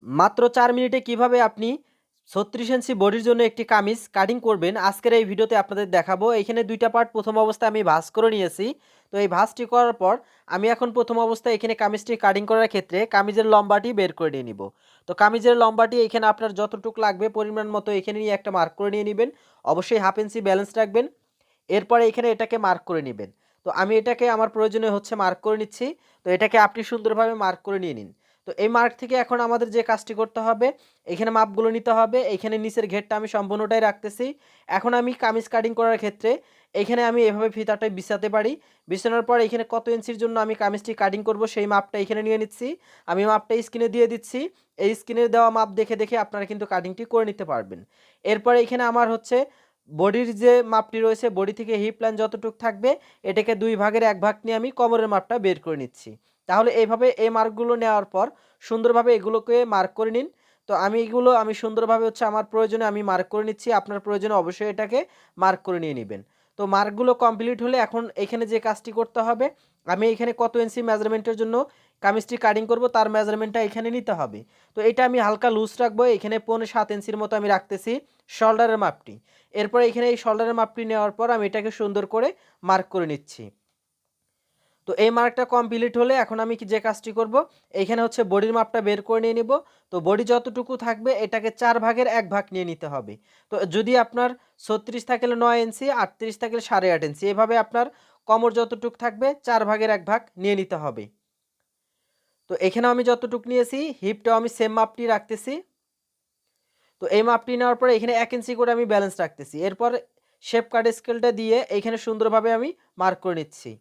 মাত্র 4 মিনিটে কিভাবে আপনি 36 ইঞ্চি বডির জন্য একটি কামিজ কাটিং করবেন আজকের এই ভিডিওতে আপনাদের দেখাবো। এখানে 2টা পার্ট প্রথম অবস্থায় আমি ভাঁজ করে নিয়েছি। তো এই ভাঁজটি করার পর আমি এখন প্রথম অবস্থায় এখানে কামিজটি কাটিং করার ক্ষেত্রে কামিজের লম্বাটি বের করে নিয়ে নিব। তো কামিজের লম্বাটি এখানে আপনার যতটুকু লাগবে পরিমাণ মতো এখানে নিয়ে একটা মার্ক করে নিয়ে নিবেন। অবশ্যই 1/2 ইঞ্চি ব্যালেন্স রাখবেন। এরপরে এখানে এটাকে মার্ক করে নিবেন। তো আমি এটাকে আমার প্রয়োজনে হচ্ছে মার্ক করে নিচ্ছি। তো এটাকে আপনি সুন্দরভাবে মার্ক করে নিয়ে নিন। তো এই মার্ক থেকে এখন আমাদের যে কাজটি করতে হবে, এখানে মাপগুলো নিতে হবে। এখানে নিচের ঘেরটা আমি সম্পূর্ণটাই রাখতেছি। এখন আমি কামিজ কাটিং করার ক্ষেত্রে এখানে আমি এভাবে ফিতাটা বিছাতে পারি। বিছানোর পর এখানে কত ইঞ্চির জন্য আমি কামিজটি কাটিং করব সেই মাপটা এখানে নিয়ে নিচ্ছি। আমি মাপটা স্ক্রিনে দিয়ে দিচ্ছি। এই স্ক্রিনে দেওয়া মাপ দেখে দেখে আপনারা কিন্তু কাটিংটি করে নিতে পারবেন। এরপরে এখানে আমার হচ্ছে বডির যে মাপটি রয়েছে, বডি থেকে হিপ লাইন যতটুক থাকবে এটাকে 2 ভাগের 1 ভাগ নিয়ে আমি কোমরের মাপটা বের করে নিচ্ছি। তাহলে এইভাবে এই মার্কগুলো নেওয়ার পর সুন্দরভাবে এগুলোকে মার্ক করে নিন। তো আমি সুন্দরভাবে হচ্ছে আমার প্রয়োজনে আমি মার্ক করে নিচ্ছি। আপনার প্রয়োজনে অবশ্যই এটাকে মার্ক করে নিয়ে নিবেন। তো মার্কগুলো কমপ্লিট হলে এখন এখানে যে কাজটি করতে হবে, আমি এখানে কত ইঞ্চি মেজারমেন্টের জন্য কামিজটি কাটিং করব তার মেজারমেন্টটা এখানে নিতে হবে। তো এটা আমি হালকা লুজ রাখবো। এখানে 7.5 ইঞ্চির মতো আমি রাখতেছি শোল্ডারের মাপটি। এরপরে এখানে এই শোল্ডারের মাপটি নেওয়ার পর আমি এটাকে সুন্দর করে মার্ক করে নিচ্ছি। তো এই মার্কটা কমপ্লিট হলে এখন আমি যে কাজটি করব, এইখানে হচ্ছে বডির মাপটা বের করে নিয়ে নিব। তো বডি যতটুকু থাকবে এটাকে 4 ভাগের 1 ভাগ নিয়ে নিতে হবে। তো যদি আপনার 36 থাকলে 9 ইঞ্চি, 38 থাকলে 8.5 ইঞ্চি, এভাবে আপনার কোমর যতটুকু থাকবে 4 ভাগের 1 ভাগ নিয়ে নিতে হবে। তো এখানেও আমি যতটুকু নিয়েছি হিপটাও আমি সেম মাপটি রাখতেছি। তো এই মাপটি নেওয়ার পরে এখানে 1 ইঞ্চি করে আমি ব্যালেন্স রাখতেছি। এরপর শেপ কাট স্কেলটা দিয়ে এইখানে সুন্দরভাবে আমি মার্ক করে নিচ্ছি।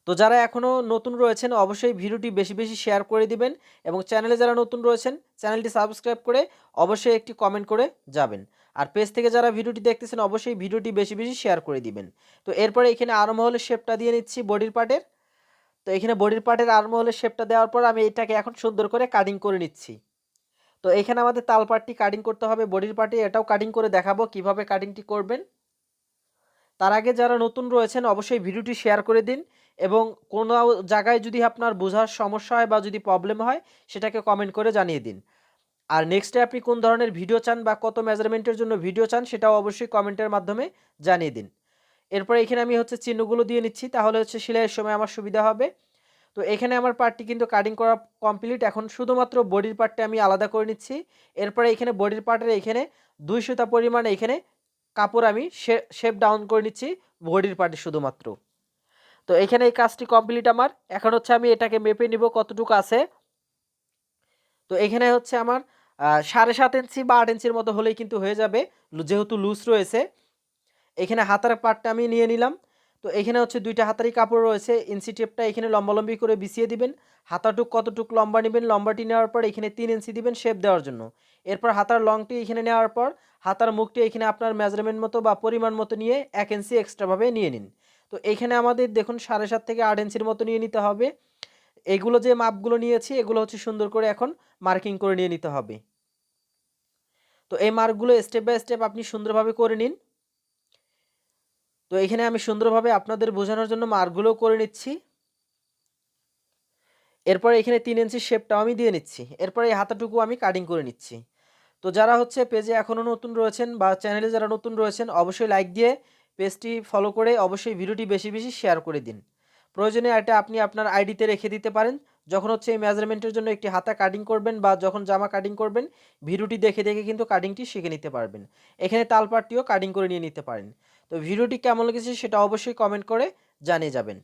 তো যারা এখনও নতুন রয়েছেন অবশ্যই ভিডিওটি বেশি বেশি শেয়ার করে দিবেন এবং চ্যানেলে যারা নতুন রয়েছেন চ্যানেলটি সাবস্ক্রাইব করে অবশ্যই একটি কমেন্ট করে যাবেন। আর পেজ থেকে যারা ভিডিওটি দেখতেছেন অবশ্যই ভিডিওটি বেশি বেশি শেয়ার করে দিবেন। তো এরপরে এখানে আর্মহোলের শেপটা দিয়ে নিচ্ছি বডির পার্টের। তো এখানে বডির পার্টের আর্মহোলের শেপটা দেওয়ার পর আমি এটাকে এখন সুন্দর করে কাটিং করে নিচ্ছি। তো এখানে আমাদের তাল পার্টটি কাটিং করতে হবে বডির পার্টে, এটাও কাটিং করে দেখাবো কিভাবে কাটিংটি করবেন। তার আগে যারা নতুন রয়েছেন অবশ্যই ভিডিওটি শেয়ার করে দিন এবং কোনো জায়গায় যদি আপনার বোঝার সমস্যা হয় বা যদি প্রবলেম হয় সেটাকে কমেন্ট করে জানিয়ে দিন। আর নেক্সটে আপনি কোন ধরনের ভিডিও চান বা কত মেজারমেন্টের জন্য ভিডিও চান সেটাও অবশ্যই কমেন্টের মাধ্যমে জানিয়ে দিন। এরপরে এখানে আমি হচ্ছে চিহ্নগুলো দিয়ে নিচ্ছি, তাহলে হচ্ছে সেলাইয়ের সময় আমার সুবিধা হবে। তো এখানে আমার পার্টটি কিন্তু কাটিং করা কমপ্লিট। এখন শুধুমাত্র বডির পার্টটা আমি আলাদা করে নিচ্ছি। এরপরে এখানে বডির পার্টের এখানে 2 সুতা পরিমাণ এখানে কাপড় আমি শেপ ডাউন করে নিচ্ছি বডির পার্টে শুধুমাত্র। তো এখানে এই কাজটি কমপ্লিট আমার। এখন হচ্ছে আমি এটাকে মেপে নিব কতটুকু আছে। তো এখানে হচ্ছে আমার 7.5 ইঞ্চি বা 8 ইঞ্চির মতো হলেই কিন্তু হয়ে যাবে, যেহেতু লুজ রয়েছে। এখানে হাতার পার্টটা আমি নিয়ে নিলাম। তো এখানে হচ্ছে 2টা হাতারই কাপড় রয়েছে। ইঞ্চি টেপটা এখানে লম্বালম্বি করে বিছিয়ে দিবেন। হাতাটুক কতটুক লম্বা নেবেন, লম্বাটি নেওয়ার পর এখানে 3 ইঞ্চি দিবেন শেপ দেওয়ার জন্য। এরপর হাতার লংটি এখানে নেওয়ার পর হাতার মুখটি এখানে আপনার মেজারমেন্ট মতো বা পরিমাণ মতো নিয়ে 1 ইঞ্চি এক্সট্রাভাবে নিয়ে নিন। তো এখানে আমাদের দেখুন 7.5 থেকে 8 ইঞ্চির মতো নিয়ে নিতে হবে। এগুলো যে মাপগুলো নিয়েছি এগুলো হচ্ছে সুন্দর করে এখন মার্কিং করে নিয়ে নিতে হবে। তো এই মার্কগুলো স্টেপ বাই স্টেপ আপনি সুন্দরভাবে করে নিন। তো এখানে আমি সুন্দরভাবে আপনাদের বোঝানোর জন্য মার্কগুলো করে নিচ্ছি। এরপর এখানে 3 ইঞ্চি শেপটাও আমি দিয়ে নিচ্ছি। এরপর এই হাতাটুকু আমি কাটিং করে নিচ্ছি। তো যারা হচ্ছে পেজে এখনও নতুন রয়েছেন বা চ্যানেলে যারা নতুন রয়েছেন অবশ্যই লাইক দিয়ে পেজটি ফলো করে অবশ্যই ভিডিওটি বেশি বেশি শেয়ার করে দিন। প্রয়োজনে এটা আপনি আপনার আইডিতে রেখে দিতে পারেন। যখন হচ্ছে এই মেজারমেন্টের জন্য একটি হাতা কাটিং করবেন বা যখন জামা কাটিং করবেন ভিডিওটি দেখে দেখে কিন্তু কাটিংটি শিখে নিতে পারবেন। এখানে তালপাটটিও কাটিং করে নিয়ে নিতে পারেন। তো ভিডিওটি কেমন লেগেছে সেটা অবশ্যই কমেন্ট করে জানিয়ে যাবেন।